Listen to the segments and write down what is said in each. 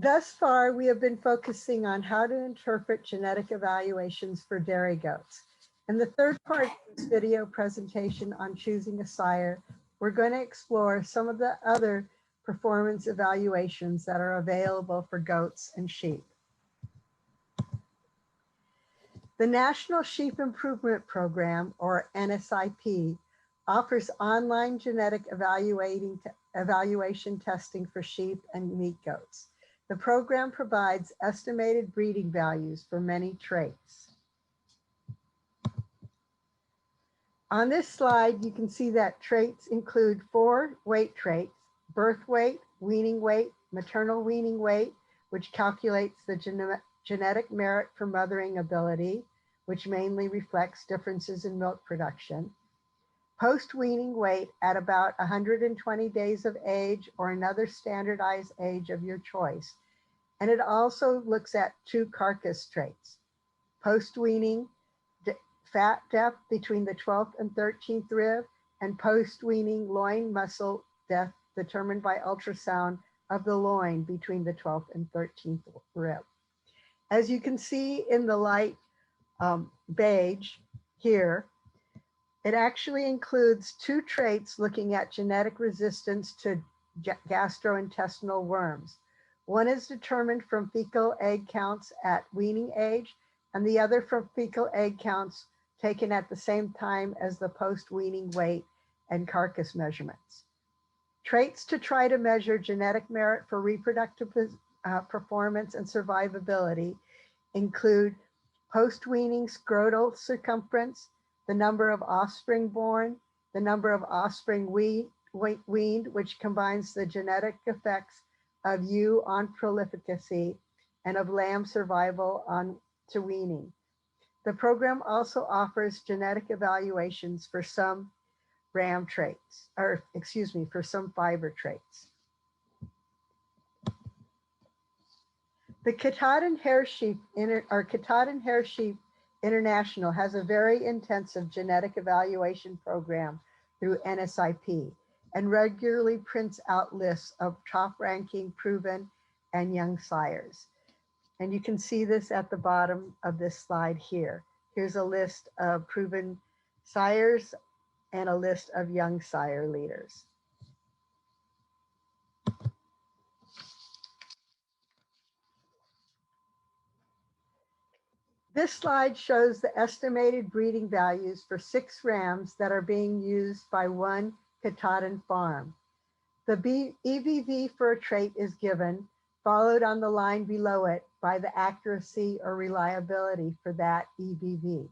Thus far, we have been focusing on how to interpret genetic evaluations for dairy goats. In the third part of this video presentation on choosing a sire, we're going to explore some of the other performance evaluations that are available for goats and sheep. The National Sheep Improvement Program, or NSIP, offers online genetic evaluation testing for sheep and meat goats. The program provides estimated breeding values for many traits. On this slide, you can see that traits include 4 weight traits: birth weight, weaning weight, maternal weaning weight, which calculates the genetic merit for mothering ability, which mainly reflects differences in milk production, post-weaning weight at about 120 days of age or another standardized age of your choice. And it also looks at 2 carcass traits: post-weaning fat depth between the 12th and 13th rib, and post-weaning loin muscle depth determined by ultrasound of the loin between the 12th and 13th rib. As you can see in the light beige here, it actually includes 2 traits looking at genetic resistance to gastrointestinal worms. One is determined from fecal egg counts at weaning age, and the other from fecal egg counts taken at the same time as the post-weaning weight and carcass measurements. Traits to try to measure genetic merit for reproductive performance and survivability include post-weaning scrotal circumference, the number of offspring born, the number of offspring weaned, which combines the genetic effects of ewe on prolificacy and of lamb survival on to weaning. The program also offers genetic evaluations for some ram traits, or excuse me, for some fiber traits. The Katahdin Hair Sheep, Katahdin Hair Sheep International has a very intensive genetic evaluation program through NSIP and regularly prints out lists of top-ranking proven and young sires. And you can see this at the bottom of this slide here. Here's a list of proven sires and a list of young sire leaders. This slide shows the estimated breeding values for 6 rams that are being used by one Katahdin farm. The EVV for a trait is given, followed on the line below it by the accuracy or reliability for that EVV.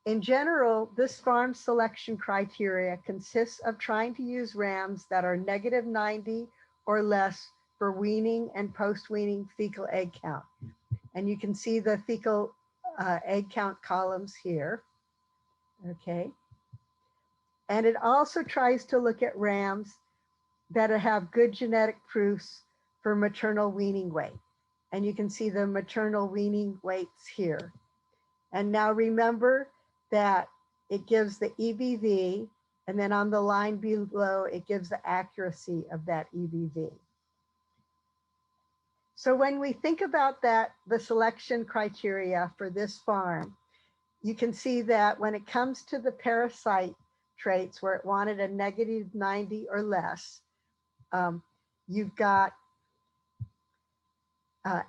In general, this farm selection criteria consists of trying to use rams that are -90 or less for weaning and post-weaning fecal egg count. And you can see the fecal egg count columns here, okay? And it also tries to look at rams that have good genetic proofs for maternal weaning weight. And you can see the maternal weaning weights here. And now remember that it gives the EVV, and then on the line below, it gives the accuracy of that EVV. So when we think about that, the selection criteria for this farm, you can see that when it comes to the parasite traits where it wanted a -90 or less, you've got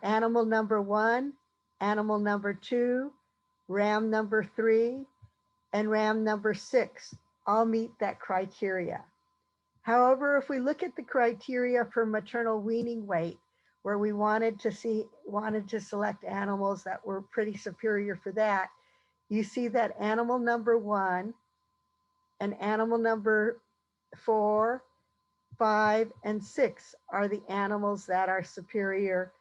animal number 1, animal number 2, ram number 3, and ram number 6 all meet that criteria. However, if we look at the criteria for maternal weaning weight, where we wanted to select animals that were pretty superior for that, you see that animal number 1 and animal number 4, 5, and 6 are the animals that are superior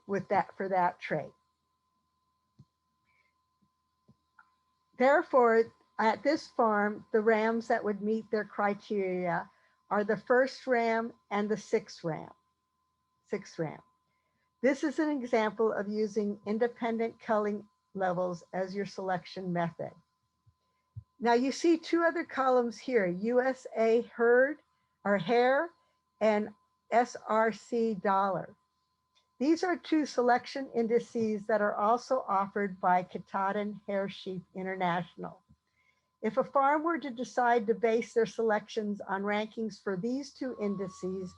for that trait. Therefore, at this farm, the rams that would meet their criteria are the 1st ram and the 6th ram. This is an example of using independent culling levels as your selection method. Now you see 2 other columns here, USA herd or hair and SRC dollar. These are two selection indices that are also offered by Katahdin Hair Sheep International. If a farm were to decide to base their selections on rankings for these two indices,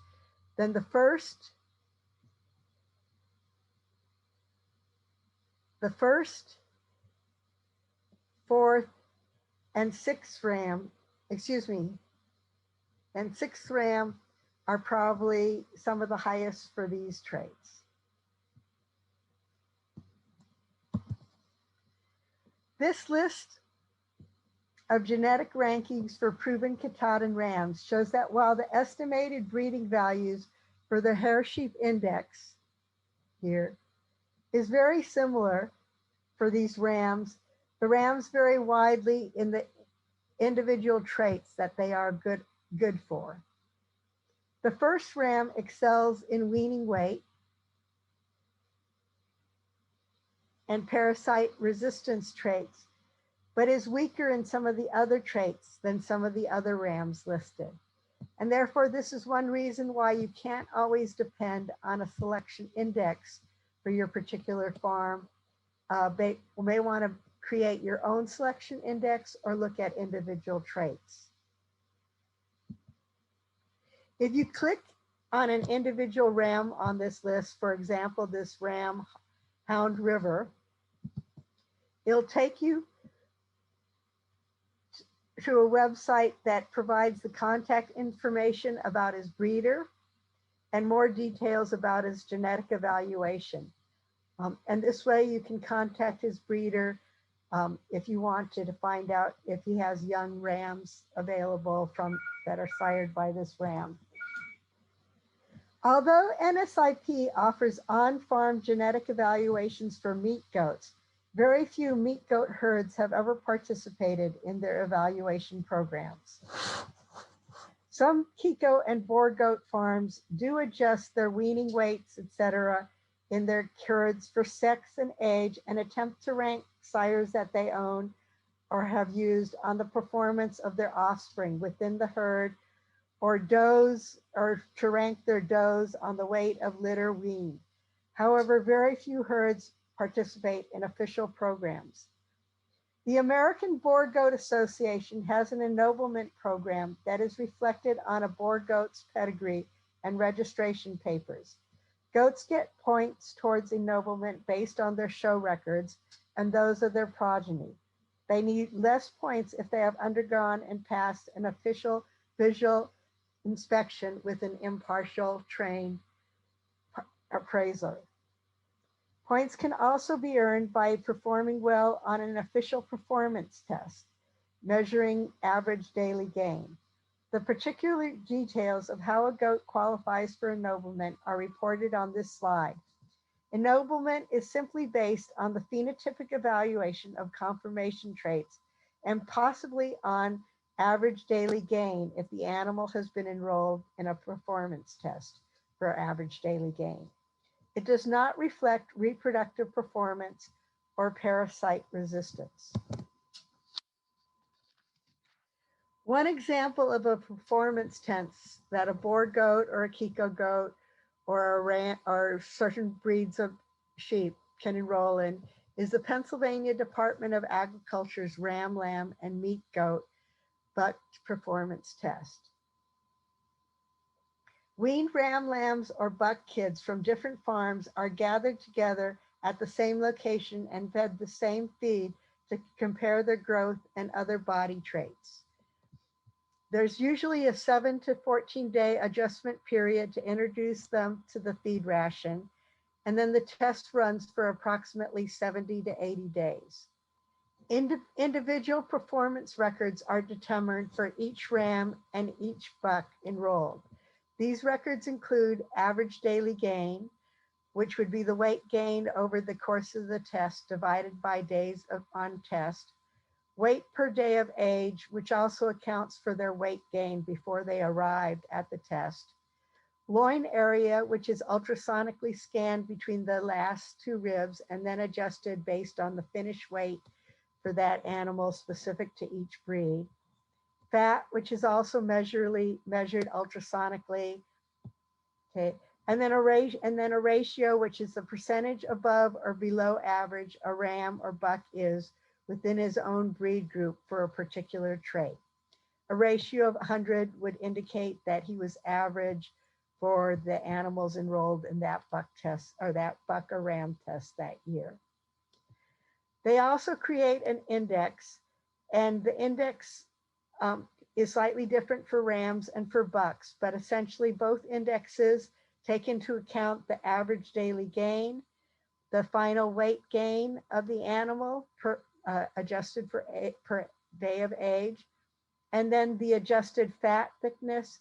then the first, fourth, and sixth ram, and sixth ram are probably some of the highest for these traits. This list of genetic rankings for proven Katahdin rams shows that while the estimated breeding values for the hair sheep index here is very similar for these rams, the rams vary widely in the individual traits that they are good for. The first ram excels in weaning weight and parasite resistance traits, but is weaker in some of the other traits than some of the other rams listed. And therefore, this is one reason why you can't always depend on a selection index for your particular farm. You may want to create your own selection index or look at individual traits. If you click on an individual ram on this list, for example, this ram Hound River, it'll take you to a website that provides the contact information about his breeder and more details about his genetic evaluation. And this way you can contact his breeder if you wanted to find out if he has young rams available that are sired by this ram. Although NSIP offers on-farm genetic evaluations for meat goats, very few meat goat herds have ever participated in their evaluation programs. Some Kiko and boar goat farms do adjust their weaning weights, etc., in their herds for sex and age and attempt to rank sires that they own or have used on the performance of their offspring within the herd, or does, or to rank their does on the weight of litter weaned. However, very few herds participate in official programs. The American Boar Goat Association has an ennoblement program that is reflected on a boar goat's pedigree and registration papers. Goats get points towards ennoblement based on their show records and those of their progeny. They need less points if they have undergone and passed an official visual inspection with an impartial trained appraiser. Points can also be earned by performing well on an official performance test, measuring average daily gain. The particular details of how a goat qualifies for ennoblement are reported on this slide. Ennoblement is simply based on the phenotypic evaluation of conformation traits and possibly on average daily gain if the animal has been enrolled in a performance test for average daily gain. It does not reflect reproductive performance or parasite resistance. One example of a performance test that a boar goat or a Kiko goat or certain breeds of sheep can enroll in is the Pennsylvania Department of Agriculture's ram, lamb, and meat goat buck performance test. Weaned ram, lambs, or buck kids from different farms are gathered together at the same location and fed the same feed to compare their growth and other body traits. There's usually a 7 to 14-day adjustment period to introduce them to the feed ration, and then the test runs for approximately 70 to 80 days. Individual performance records are determined for each ram and each buck enrolled. These records include average daily gain, which would be the weight gained over the course of the test divided by days on test, weight per day of age, which also accounts for their weight gain before they arrived at the test, loin area, which is ultrasonically scanned between the last two ribs and then adjusted based on the finished weight for that animal specific to each breed, fat, which is also measured ultrasonically, okay, And then a ratio, which is the percentage above or below average a ram or buck is within his own breed group for a particular trait. A ratio of 100 would indicate that he was average for the animals enrolled in that buck test or that buck or ram test that year. They also create an index, and the index is slightly different for rams and for bucks, but essentially both indexes take into account the average daily gain, the final weight gain of the animal adjusted per day of age, and then the adjusted fat thickness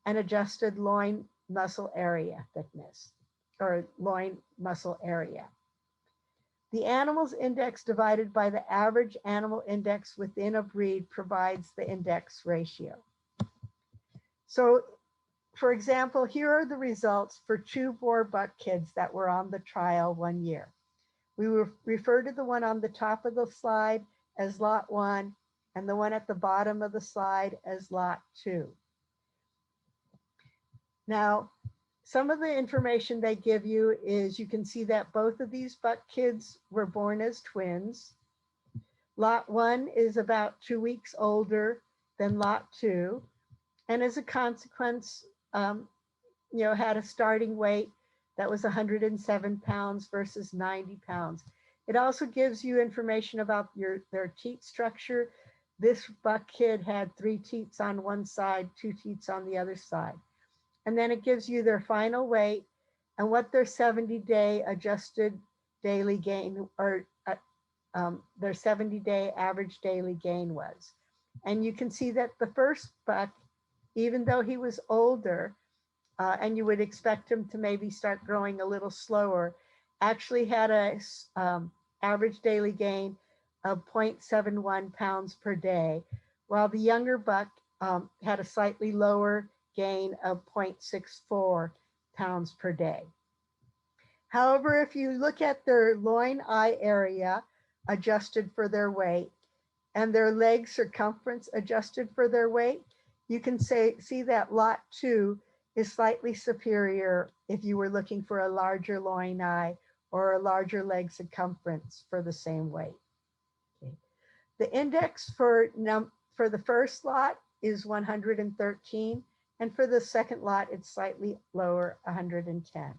and adjusted loin muscle area thickness or loin muscle area. The animal's index divided by the average animal index within a breed provides the index ratio. So, for example, here are the results for 2 Boer buck kids that were on the trial 1 year. We will refer to the one on the top of the slide as lot 1 and the one at the bottom of the slide as lot 2. Now, some of the information they give you is you can see that both of these buck kids were born as twins. Lot 1 is about 2 weeks older than lot 2. And as a consequence, had a starting weight that was 107 pounds versus 90 pounds. It also gives you information about their teat structure. This buck kid had 3 teats on one side, 2 teats on the other side. And then it gives you their final weight and what their 70-day adjusted daily gain or their 70-day average daily gain was. And you can see that the first buck, even though he was older, and you would expect him to maybe start growing a little slower, actually had a average daily gain of 0.71 pounds per day, while the younger buck had a slightly lower gain of 0.64 pounds per day. However, if you look at their loin eye area adjusted for their weight and their leg circumference adjusted for their weight, you can see that lot 2 is slightly superior if you were looking for a larger loin eye or a larger leg circumference for the same weight. Okay. The index for the first lot is 113, and for the second lot, it's slightly lower, 110.